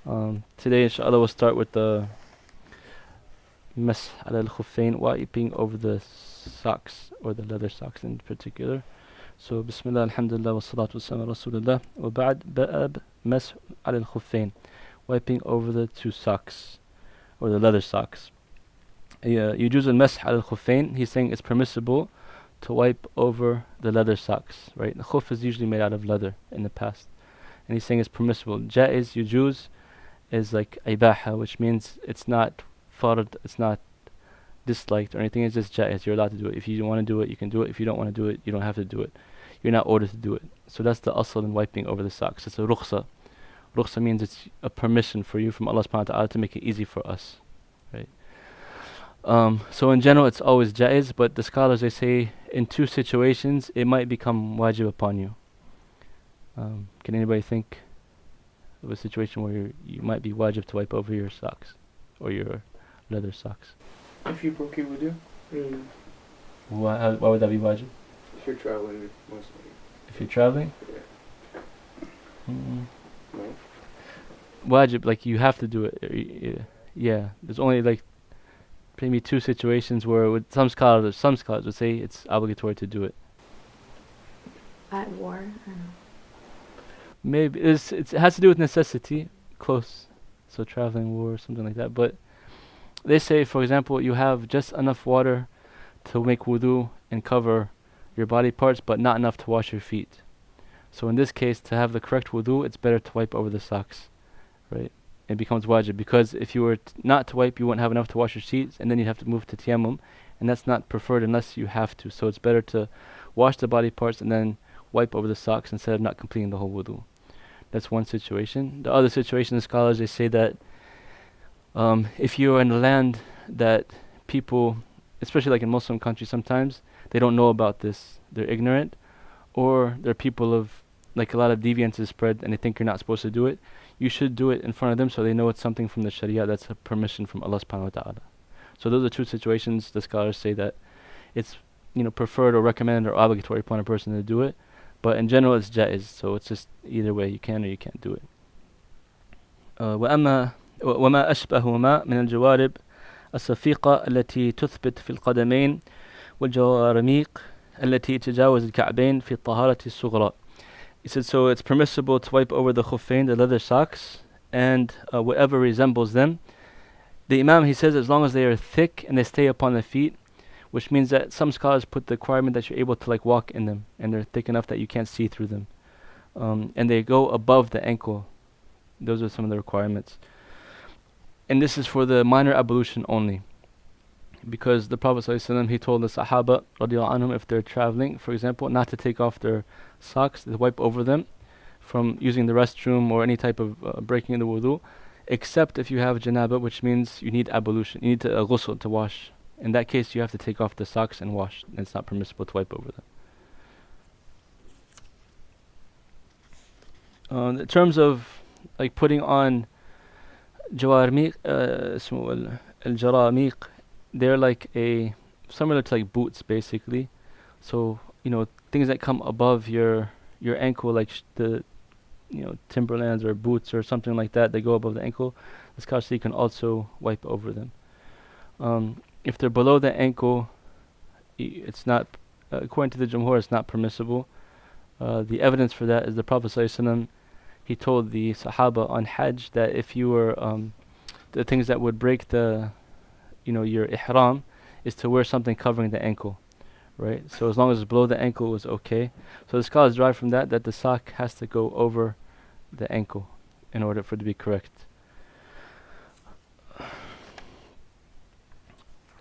Today, inshallah, we'll start with the مسح على الخفين, wiping over the socks, or the leather socks in particular. So, Bismillah, Alhamdulillah, wa salatu wassalamu ala Rasulullah. Wa ba'd, ba'ab مسح على الخفين, wiping over the two socks, or the leather socks. يجوز المسح على الخفين, he's saying it's permissible to wipe over the leather socks, right? The khuf is usually made out of leather in the past, and he's saying it's permissible. Jaiz, yujuz, is like ibaha, which means it's not fard, it's not disliked or anything, it's just jaiz, you're allowed to do it. If you want to do it, you can do it. If you don't want to do it, you don't have to do it. You're not ordered to do it. So that's the asl in wiping over the socks. It's a rukhsa. Rukhsa means it's a permission for you from Allah subhanahu wa ta'ala to make it easy for us, right? So in general, it's always jaiz, but the scholars, they say in two situations it might become wajib upon you. Can anybody think of a situation where you might be wajib to wipe over your socks or your leather socks? If you broke your wudu? Why would that be wajib? If you're traveling, mostly. If you're traveling? Yeah. No. No? Wajib, like you have to do it. Yeah, there's only like maybe two situations where with some scholars would say it's obligatory to do it. At war, I don't know. Maybe it has to do with necessity, close, so traveling, war, something like that. But they say, for example, you have just enough water to make wudu and cover your body parts, but not enough to wash your feet. So in this case, to have the correct wudu, it's better to wipe over the socks, right? It becomes wajib, because if you were not to wipe, you wouldn't have enough to wash your feet, and then you'd have to move to tayammum, and that's not preferred unless you have to. So it's better to wash the body parts and then wipe over the socks instead of not completing the whole wudu. That's one situation. The other situation, the scholars, they say that if you're in a land that people, especially like in Muslim countries, sometimes they don't know about this, they're ignorant, or they're people of, like, a lot of deviance is spread and they think you're not supposed to do it, you should do it in front of them so they know it's something from the Sharia, that's a permission from Allah subhanahu wa ta'ala. So those are two situations the scholars say that it's, preferred or recommended or obligatory upon a person to do it. But in general, it's jaiz, so it's just either way, you can or you can't do it. وما أشبههما من الجوارب الصفيقة التي تثبت في القدمين والجوارميق التي تجاوز الكعبين في الطهارة الصغرى. He said, so it's permissible to wipe over the khuffain, the leather socks, and whatever resembles them. The Imam, he says, as long as they are thick and they stay upon the feet, which means that some scholars put the requirement that you're able to walk in them, and they're thick enough that you can't see through them. And they go above the ankle. Those are some of the requirements. And this is for the minor ablution only. Because the Prophet ﷺ, he told the Sahaba, radiallahu anhum, if they're traveling, for example, not to take off their socks, to wipe over them from using the restroom or any type of breaking in the wudu, except if you have janaba, which means you need ablution, you need to ghusl, to wash. In that case, you have to take off the socks and wash, and it's not permissible to wipe over them. In terms of putting on jawarmiq, al-jaramiq, they're similar to boots basically. So things that come above your ankle, like the Timberlands or boots or something like that, they go above the ankle. The scholars say you can also wipe over them. If they're below the ankle, it's not, according to the Jumhur, it's not permissible. The evidence for that is the Prophet ﷺ, he told the Sahaba on Hajj that if you were, the things that would break your ihram is to wear something covering the ankle, right? So as long as it's below the ankle, it was okay. So the scholars derive from that the sock has to go over the ankle in order for it to be correct.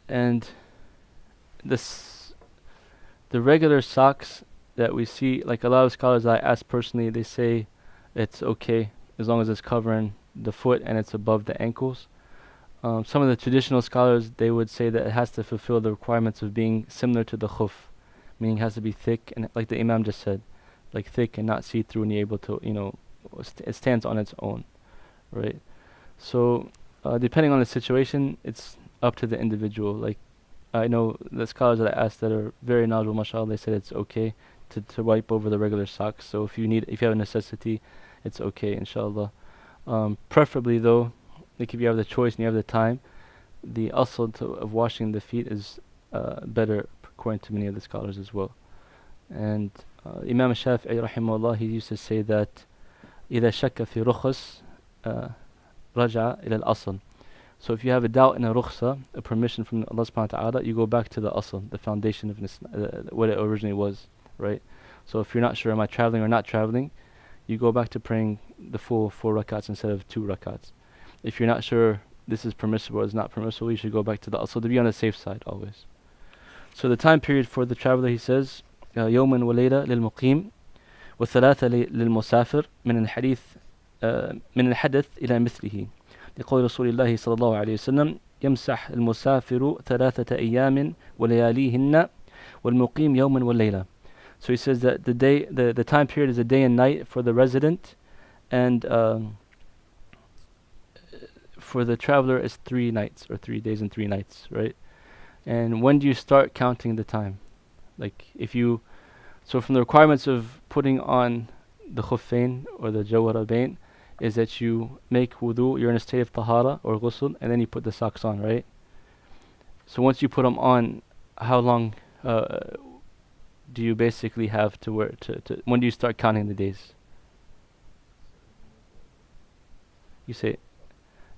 And the regular socks that we see, like a lot of scholars I asked personally, they say it's okay as long as it's covering the foot and it's above the ankles. Some of the traditional scholars, they would say that it has to fulfill the requirements of being similar to the khuf, meaning it has to be thick, and like the Imam just said, thick and not see-through, and you're able to, it stands on its own, right? So depending on the situation, it's up to the individual. I know the scholars that I asked that are very knowledgeable, mashallah, they said it's okay to wipe over the regular socks. So if you have a necessity, it's okay, inshallah. Preferably though, like if you have the choice and you have the time, the asl of washing the feet is better according to many of the scholars as well. And Imam Shafi'i rahimahullah, he used to say that إذا شك في رخص رجع إلى الأصل. So if you have a doubt in a rukhsa, a permission from Allah subhanahu wa ta'ala, you go back to the asl, the foundation of what it originally was, right? So if you're not sure, am I traveling or not traveling, you go back to praying the full 4 rakats instead of 2 rakats. If you're not sure this is permissible or is not permissible, you should go back to the asl to be on the safe side always. So the time period for the traveler, he says, يوما وليلة للمقيم وثلاثة للمسافر من الحديث من الحدث إلى مثله. لقول رسول الله صلى الله عليه وسلم يمسح المسافر 3 أيام ولياليهن والمقيم يوما والليلة. So he says that the time period is a day and night for the resident, and for the traveler is 3 nights or 3 days and 3 nights, right? And when do you start counting the time? Like so from the requirements of putting on the khuffain or the jawarabain is that you make wudu, you're in a state of tahara or ghusl, and then you put the socks on, right? So once you put them on, how long do you basically have to wear when do you start counting the days? You say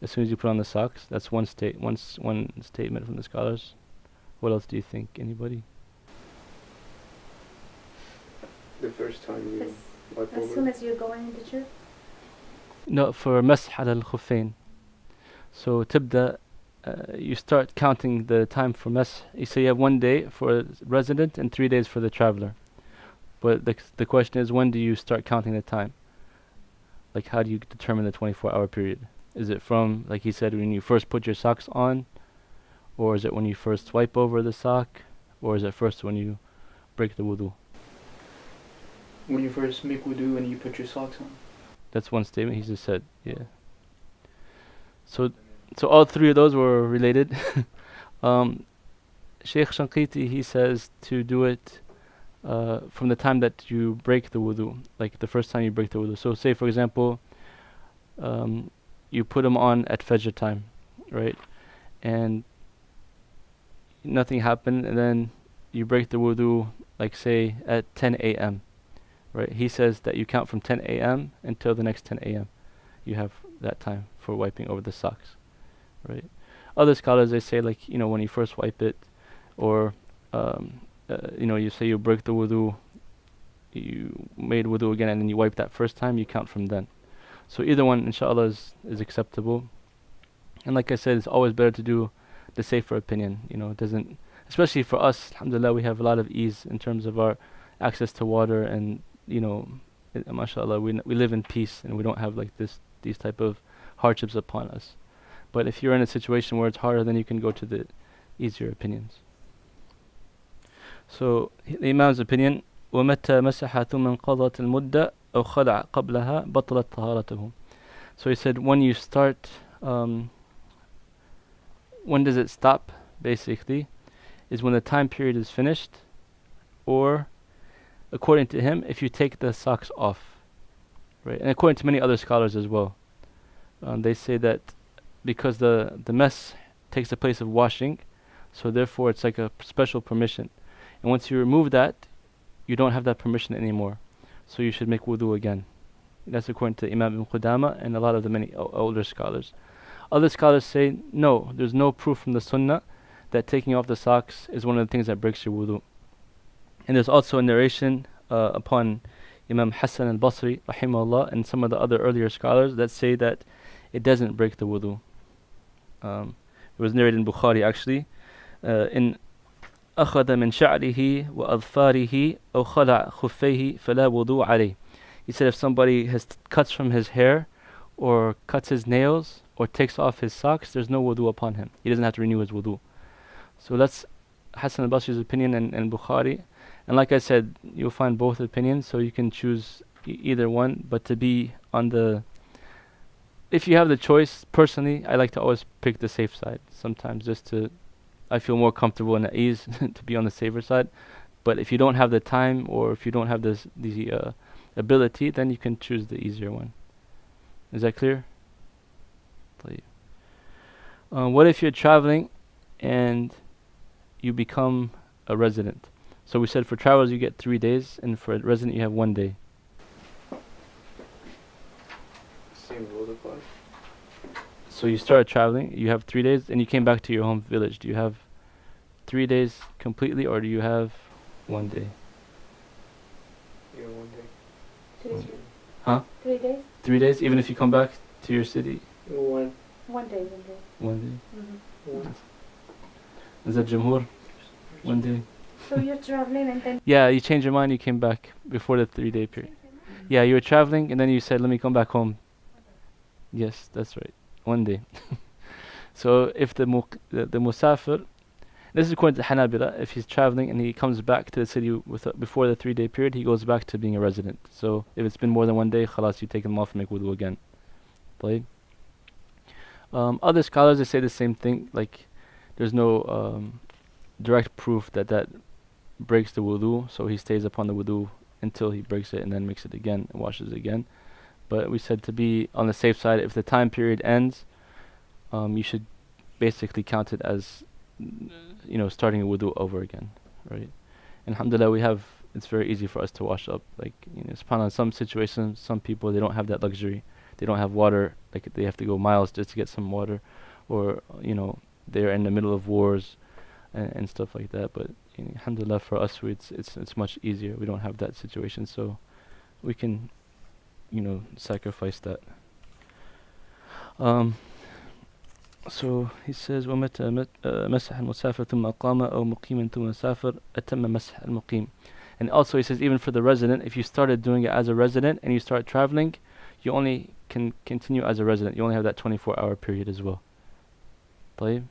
as soon as you put on the socks. That's one statement from the scholars. What else do you think? Anybody? The first time you wipe As over. soon as you're going into church? No, for مسح على الخفين. So تبدأ you start counting the time for مسح. You say you have 1 day for a resident and 3 days for the traveler. But the question is, when do you start counting the time? Like, how do you determine the 24-hour period? Is it from, like he said, when you first put your socks on? Or is it when you first wipe over the sock? Or is it first when you break the wudu? When you first make wudu and you put your socks on. That's one statement he just said, yeah. So all 3 of those were related. Sheikh Shanqiti, he says to do it from the time that you break the wudu, like the first time you break the wudu. So say for example, you put them on at Fajr time, right? And nothing happened, and then you break the wudu, like say at 10 a.m. Right? He says that you count from 10 a.m. until the next 10 a.m. You have that time for wiping over the socks, right? Other scholars, they say, like, when you first wipe it, or you say you break the wudu, you made wudu again, and then you wipe that first time, you count from then. So either one, inshallah, is acceptable. And like I said, it's always better to do the safer opinion. It doesn't, especially for us, alhamdulillah, we have a lot of ease in terms of our access to water, and mashallah, we live in peace, and we don't have like these type of hardships upon us. But if you're in a situation where it's harder, then you can go to the easier opinions. So the Imam's opinion, وَمَتَّى مَسَحَ ثُمَّ انْقَضَتِ الْمُدَّةِ أَوْ خَلَعَ قَبْلَهَا بَطْلَتْ طَهَارَتُهُ. So he said, when you start, when does it stop, basically, is when the time period is finished, or according to him, if you take the socks off, right? And according to many other scholars as well, they say that because the mess takes the place of washing, so therefore it's like a special permission. And once you remove that, you don't have that permission anymore. So you should make wudu again. That's according to Imam Ibn Qudama and a lot of the many older scholars. Other scholars say, no, there's no proof from the Sunnah that taking off the socks is one of the things that breaks your wudu. And there's also a narration upon Imam Hassan al-Basri, rahimahullah, and some of the other earlier scholars that say that it doesn't break the wudu. It was narrated in Bukhari, actually. In أخذ من شعره وأظفاره أو خلع خفيه فلا وضوء عليه. He said if somebody cuts from his hair, or cuts his nails, or takes off his socks, there's no wudu upon him. He doesn't have to renew his wudu. So that's Hassan al-Basri's opinion and Bukhari. And like I said, you'll find both opinions, so you can choose either one. But to be on if you have the choice, personally, I like to always pick the safe side. Sometimes I feel more comfortable and at ease to be on the safer side. But if you don't have the time, or if you don't have the ability, then you can choose the easier one. Is that clear? What if you're traveling and you become a resident? So we said for travelers you get 3 days, and for a resident you have 1 day. Same rule applies. So you started traveling, you have 3 days, and you came back to your home village. Do you have 3 days completely, or do you have 1 day? Yeah, 1 day. 3 days. Huh? 3 days? 3 days, even if you come back to your city? 1. 1 day, 1 day. 1 day. Mm-hmm. 1. Is that Jamhur? 1 day. So you're traveling and then. Yeah, you changed your mind, you came back before the 3-day period. Yeah, you were traveling, and then you said, let me come back home. Yes, that's right. 1 day. So if the musafir, this is according to Hanabila, if he's traveling and he comes back to the city before the 3-day period, he goes back to being a resident. So if it's been more than 1 day, khalas, you take him off and make wudu again. طيب. Other scholars, they say the same thing, like there's no direct proof that breaks the wudu, so he stays upon the wudu until he breaks it and then makes it again and washes it again. But we said to be on the safe side, if the time period ends, you should basically count it as starting a wudu over again, right? And alhamdulillah, it's very easy for us to wash up. Like, subhanAllah, in some situations, some people, they don't have that luxury. They don't have water, like they have to go miles just to get some water, or they're in the middle of wars and stuff like that. But alhamdulillah, for us, it's much easier. We don't have that situation, so we can sacrifice that. So he says, وَمَتَى مَسَحَ الْمُسَافِرُ ثُمَّ أَقَامَ أَوْ مُقِيمًا ثُمَّ سَافَرَ أَتَمَّ مَسْحَ الْمُقِيمِ. And also he says, even for the resident, if you started doing it as a resident and you start traveling, you only can continue as a resident. You only have that 24-hour period as well. طيب.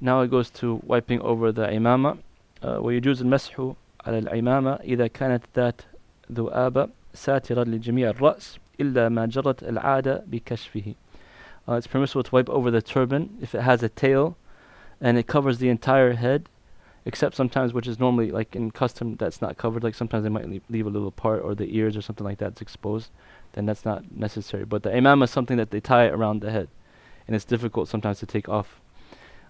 Now it goes to wiping over the imama. ويجوز المسح على العمامة إذا كانت ذات ذؤابة ساترا لجميع الرأس إلا ما جرت العادة بكشفه. It's permissible to wipe over the turban if it has a tail and it covers the entire head, except sometimes, which is normally like in custom, that's not covered. Like sometimes they might leave a little part, or the ears or something like that's exposed. Then that's not necessary. But the imam is something that they tie around the head, and it's difficult sometimes to take off.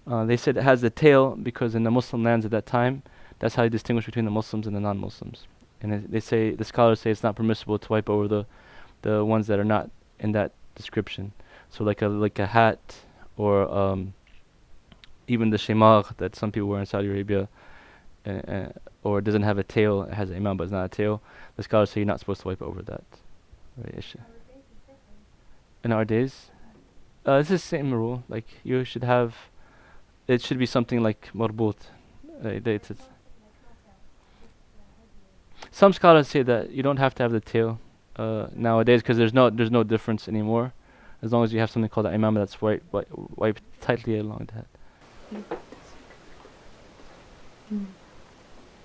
They said it has the tail because in the Muslim lands at that time, that's how you distinguish between the Muslims and the non-Muslims. And the scholars say it's not permissible to wipe over the ones that are not in that description. So like a hat, or even the shimagh that some people wear in Saudi Arabia, or it doesn't have a tail, it has an imam but it's not a tail. The scholars say you're not supposed to wipe over that. Right, Isha? In our days, it's the same rule. Like you should have, it should be something like marbut. Some scholars say that you don't have to have the tail nowadays, because there's no difference anymore, as long as you have something called an imam that's wiped tightly along the head.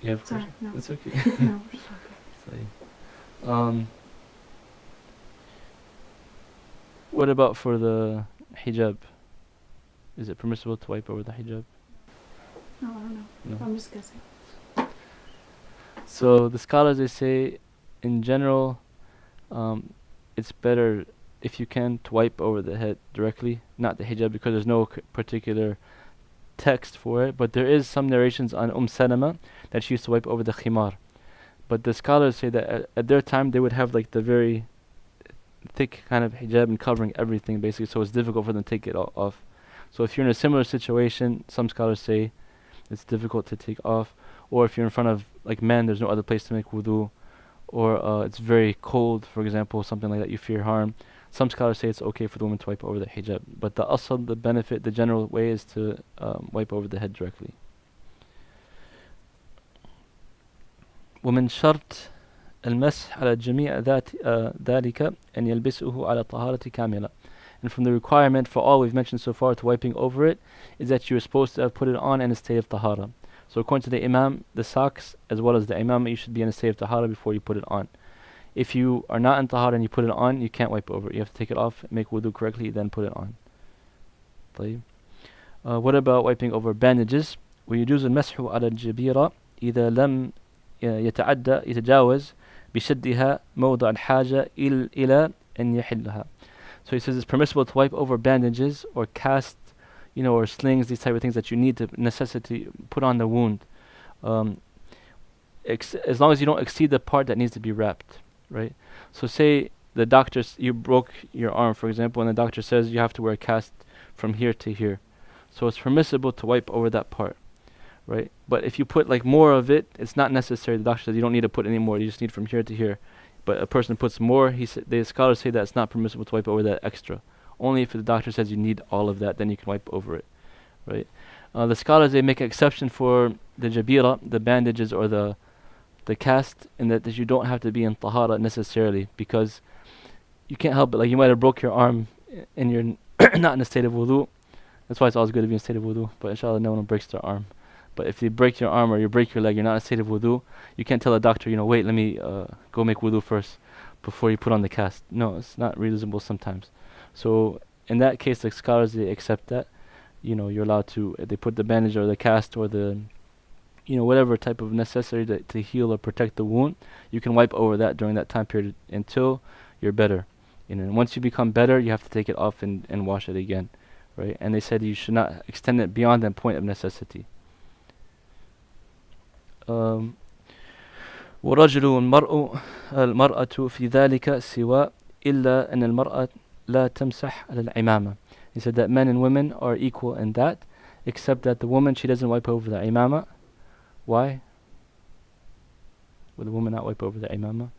You have a Sorry, question? no. It's okay. No, it's okay. Sorry. What about for the hijab? Is it permissible to wipe over the hijab? No, I don't know. No. I'm just guessing. So the scholars, they say, in general, it's better if you can to wipe over the head directly, not the hijab, because there's no particular text for it. But there is some narrations on Salama that she used to wipe over the khimar. But the scholars say that at their time they would have like the very thick kind of hijab and covering everything basically, so it's difficult for them to take it off. So if you're in a similar situation, some scholars say it's difficult to take off. Or if you're in front of like men, there's no other place to make wudu, or it's very cold, for example, something like that, you fear harm. Some scholars say it's okay for the woman to wipe over the hijab, but the asl, the benefit, the general way is to wipe over the head directly. ومن شرط المسح على جميع ذلك أن يلبسه على طهارة كاملة. And from the requirement for all we've mentioned so far to wiping over it is that you're supposed to have put it on in a state of tahara. So according to the imam, the socks as well as the imam, you should be in a state of tahara before you put it on. If you are not in tahara and you put it on, you can't wipe over it. You have to take it off, make wudu correctly, then put it on. طيب. What about wiping over bandages? ويجوز المسح على الجبيرة إذا لم يتجاوز بشدها موضع الحاجة إلى أن يحلها. So he says it's permissible to wipe over bandages or cast or slings, these type of things that you need to necessity put on the wound. Um, as long as you don't exceed the part that needs to be wrapped, right? So say the doctor, you broke your arm, for example, and the doctor says you have to wear a cast from here to here. So it's permissible to wipe over that part, right? But if you put like more of it, it's not necessary. The doctor says you don't need to put any more. You just need from here to here. But a person puts more, the scholars say that it's not permissible to wipe over that extra. Only if the doctor says you need all of that, then you can wipe over it, right? The scholars, they make an exception for the jabira, the bandages, or the cast, in that you don't have to be in tahara necessarily, because you can't help it. Like, you might have broke your arm and you're not in a state of wudu. That's why it's always good to be in a state of wudu. But inshallah, no one breaks their arm. But if you break your arm or you break your leg, you're not in a state of wudu. You can't tell a doctor, wait, let me go make wudu first before you put on the cast. No, it's not reasonable sometimes. So in that case, the scholars, they accept that. You're allowed to. They put the bandage or the cast or the whatever type of necessary to heal or protect the wound, you can wipe over that during that time period until you're better. And once you become better, you have to take it off and wash it again, right? And they said you should not extend it beyond that point of necessity. وَرَجُلُ الْمَرْأَةُ فِي ذَلِكَ سِوَاء إِلَّا أَنَّ الْمَرْأَةَ لَا تَمْسَحْ عَلَى الْعِمَامَةِ. He said that men and women are equal in that, except that the woman, she doesn't wipe over the imama. Why? Would the woman not wipe over the imama?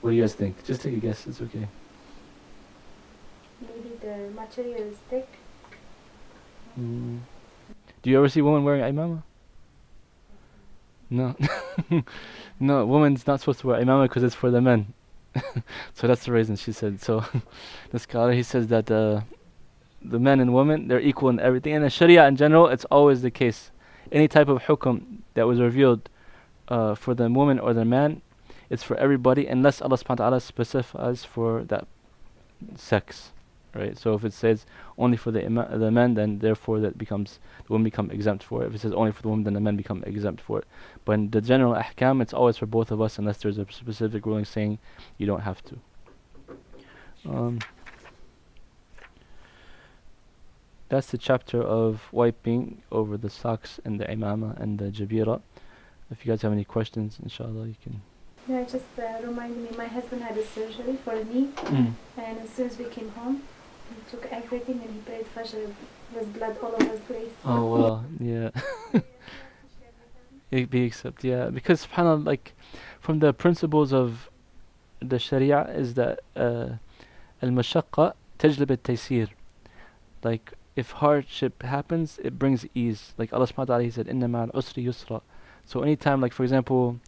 What do you guys think? Just take a guess, it's okay. Maybe the material is thick. Do you ever see a woman wearing imama? No. No, a woman's not supposed to wear imama because it's for the men. So that's the reason she said. So the scholar, he says that the men and women, they're equal in everything. And in Sharia in general, it's always the case. Any type of hukum that was revealed for the woman or the man, it's for everybody, unless Allah subhanahu wa ta'ala specifies for that sex, right? So if it says only for the men, then therefore the women become exempt for it. If it says only for the women, then the men become exempt for it. But in the general ahkam, it's always for both of us, unless there's a specific ruling saying you don't have to. That's the chapter of wiping over the socks and the imama and the jabira. If you guys have any questions, inshallah, you can. Yeah, it just reminded me, my husband had a surgery for a knee, and as soon as we came home, he took everything and he prayed Fajr with blood all over his place. Oh, well, yeah. It be accept, yeah. Because, subhanAllah, like, from the principles of the Sharia is that al-mashaqqa tajlib al-taysir. Like, if hardship happens, it brings ease. Like Allah subhanahu wa ta'ala, He said, Inna ma'al usri yusra. So anytime, like for example,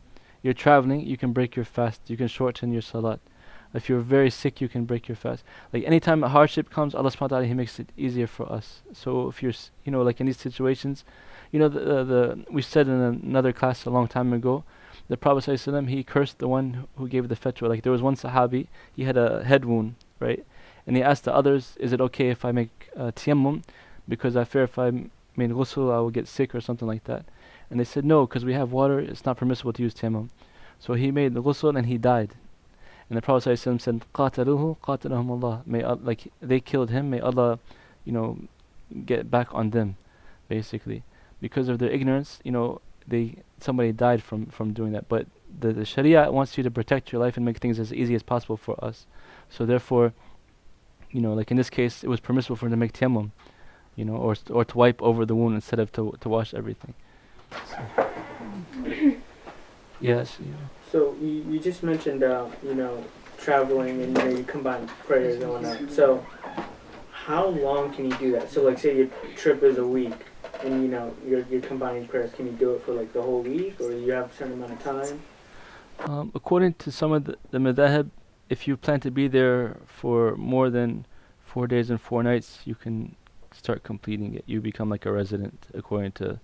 you're traveling, you can break your fast, you can shorten your salat. If you're very sick, you can break your fast. Like anytime a hardship comes, Allah subhanahu wa ta'ala, He makes it easier for us. So if you're, like in these situations, we said in another class a long time ago, the Prophet ﷺ, he cursed the one who gave the fatwa. Like there was one Sahabi, he had a head wound, right? And he asked the others, is it okay if I make tayammum? Because I fear if I made ghusl, I will get sick or something like that. And they said, no, because we have water, it's not permissible to use tayammum. So he made the ghusl and he died. And the Prophet ﷺ said, قَاتَلُوهُ قَاتَلَهُمُ اللَّهِ. Like they killed him, may Allah, get back on them, basically. Because of their ignorance, somebody died from doing that. But the Sharia wants you to protect your life and make things as easy as possible for us. So therefore, like in this case, it was permissible for him to make tayammum, or to wipe over the wound instead of to wash everything. So. Yes. Yeah. So you just mentioned, traveling and you combine prayers and whatnot. So how long can you do that? So like say your trip is a week and you're combining prayers. Can you do it for like the whole week, or you have a certain amount of time? According to some of the madhahib, if you plan to be there for more than 4 days and 4 nights, you can start completing it. You become like a resident, according to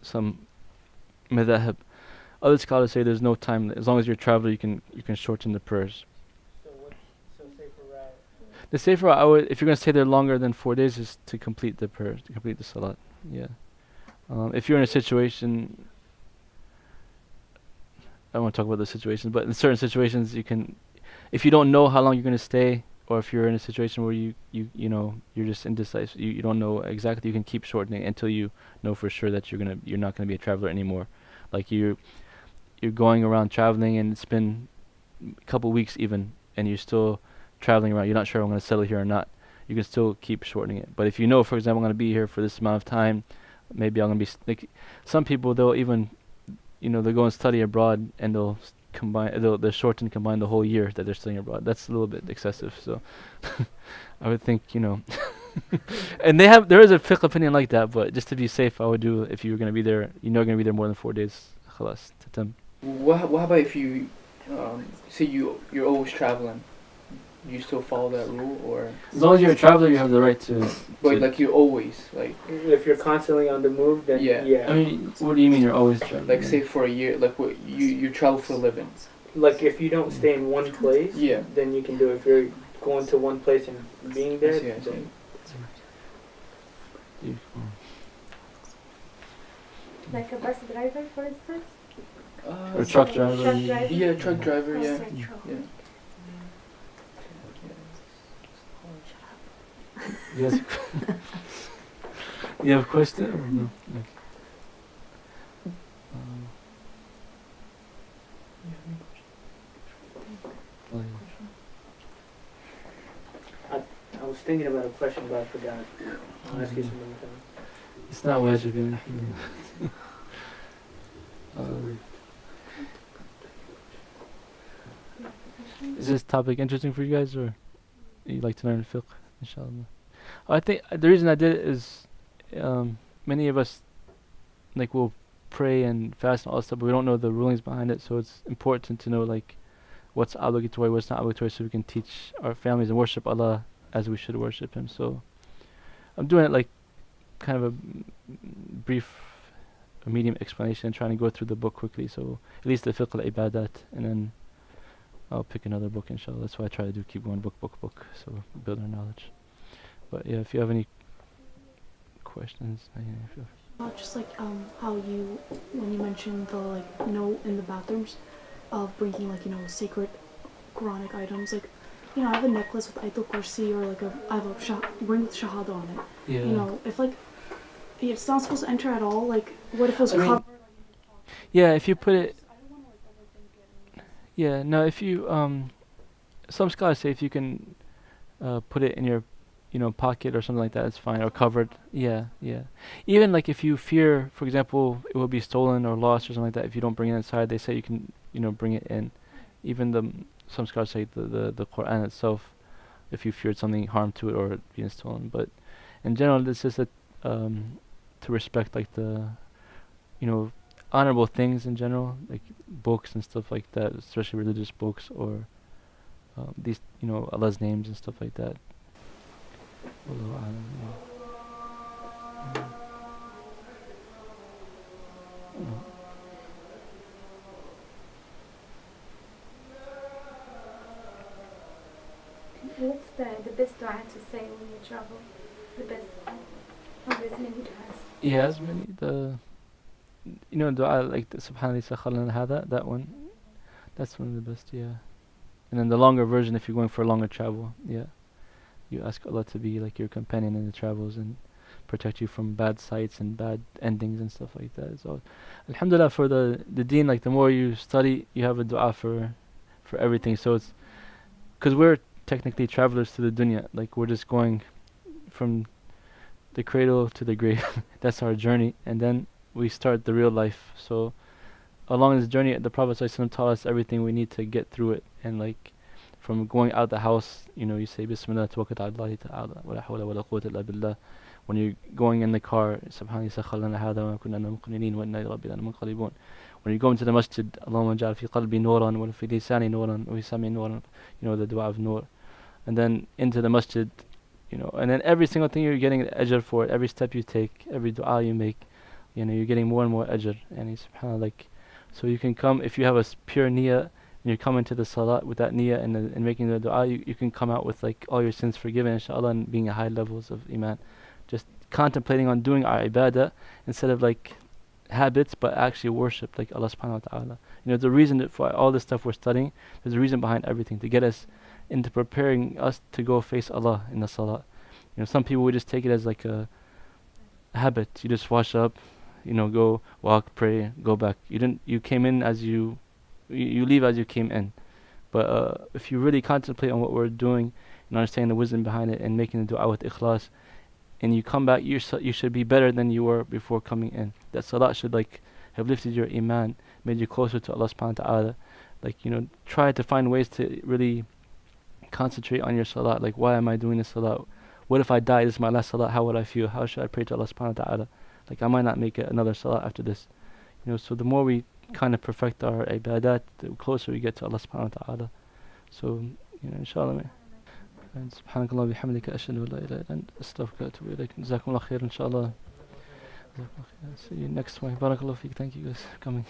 some madhahib. Other scholars say there's no time. As long as you're a traveler, you can shorten the prayers. So safer route? The safer route, if you're going to stay there longer than 4 days, is to complete the prayers, to complete the salat. Yeah. If you're in a situation, I don't want to talk about those situations, but in certain situations you can, if you don't know how long you're going to stay, or if you're in a situation where you know you're just indecisive, you don't know exactly, you can keep shortening until you know for sure that you're not gonna be a traveler anymore. Like you're going around traveling and it's been a couple weeks even, and you're still traveling around. You're not sure I'm gonna settle here or not. You can still keep shortening it. But if you know, for example, I'm gonna be here for this amount of time, maybe I'm gonna be like some people, they'll even they'll go and study abroad and they'll shorten combine the whole year that they're studying abroad. That's a little bit excessive. So I would think and there is a fiqh opinion like that, but just to be safe, I would do, if you're gonna be there, you're gonna be there more than 4 days. Khalas, tatam. What about if you say you're always traveling? You still follow that rule, or As long as you're a traveler, you have the right to. but like you always like If you're constantly on the move, then Yeah. I mean, what do you mean you're always traveling? like say for a year, like what you travel for a living? like if you don't stay in one place, Yeah. then you can do it. If you're going to one place and being there, I see. then Like a bus driver, for instance? Or truck driver. Truck driver? Yeah, truck driver. Yeah. Also truck. Yeah. Yes. You have a question or no? Okay. Oh, yeah. I was thinking about a question, but I forgot. I'll ask you some other time. It's not wajib. Is this topic interesting for you guys, or you like to learn fiqh, inshallah? I think the reason I did it is many of us will pray and fast and all that stuff, but we don't know the rulings behind it, so it's important to know what's obligatory, what's not obligatory, so we can teach our families and worship Allah as we should worship Him. So I'm doing it kind of a brief, a medium explanation, trying to go through the book quickly, so at least the fiqh al-ibadat, and then I'll pick another book, inshallah. That's why I try to keep going book, so build our knowledge. But yeah, if you have any questions, Just how when you mentioned the note in the bathrooms of bringing sacred Quranic items, I have a necklace with Ayatul Kursi, or I have a ring with Shahada on it. yeah. If it's not supposed to enter at all, what if it was I mean, covered? Yeah, if you put it. Yeah, no, if you some scholars say if you can put it in your pocket or something like that, it's fine, or covered. Yeah. Even if you fear, for example, it will be stolen or lost or something like that, if you don't bring it inside, they say you can bring it in. Even some scholars say the Quran itself, if you feared something harm to it or it being stolen. But in general, it's just that to respect the honorable things in general, like books and stuff like that, especially religious books, or these Allah's names and stuff like that. Wallahu a'lam, yeah. What's the best dua to say when you travel? The best one. There's many du'as. Yeah, as many dua like the Subhanallah sakhalna hada, that one. That's one of the best, yeah. And then the longer version, if you're going for a longer travel, yeah. You ask Allah to be your companion in the travels and protect you from bad sights and bad endings and stuff like that. So, alhamdulillah, for the deen, the more you study, you have a dua for everything. So it's, because we're technically travelers to the dunya, we're just going from the cradle to the grave. That's our journey, and then we start the real life. So along this journey, the Prophet ﷺ taught us everything we need to get through it, and from going out the house, you say Bismillah tawakkalt ala Allah ta'ala wa la hawla wa la quwwata illa billah. When you're going in the car, Subhanallah sakhalna hada wa kunna muqrinin wa inna ila rabbina munqalibun. When you go into the masjid, Allahumma ja'al fi qalbi nuran wa fi lisani nuran wa fi sam'i nuran, the dua of nur. And then into the masjid, and then every single thing you're getting ajr for it. Every step you take, every dua you make, you're getting more and more ajr. And subhanallah, so you can come, if you have a pure niyyah, and you come into the salat with that niyyah and making the dua, you can come out with all your sins forgiven, inshallah, and being at high levels of iman. Just contemplating on doing our ibadah instead of habits, but actually worship like Allah subhanahu wa ta'ala. You know, the reason for all this stuff we're studying, there's a reason behind everything, to get us into preparing us to go face Allah in the salah. You know, some people would just take it as like a habit. You just wash up, you know, go walk, pray, go back. You came in as you leave as you came in. But if you really contemplate on what we're doing and understand the wisdom behind it and making the dua with ikhlas, and you come back, you should be better than you were before coming in. That salat should like have lifted your iman, made you closer to Allah subhanahu wa ta'ala. Like, you know, try to find ways to really concentrate on your salat. Like, why am I doing this salat? What if I die? This is my last salat. How would I feel? How should I pray to Allah subhanahu wa ta'ala? Like, I might not make it another salat after this. You know, so the more we kind of perfect our ibadat, the closer we get to Allah subhanahu wa ta'ala. So, you know, inshallah. And subhanakallah bihamdika ashhadu an la ilaha illa anta astaghfiruka wa atubu ilayk. Jazakumullah khair, inshallah. See you next week. Barakallahu feek. Thank you guys for coming.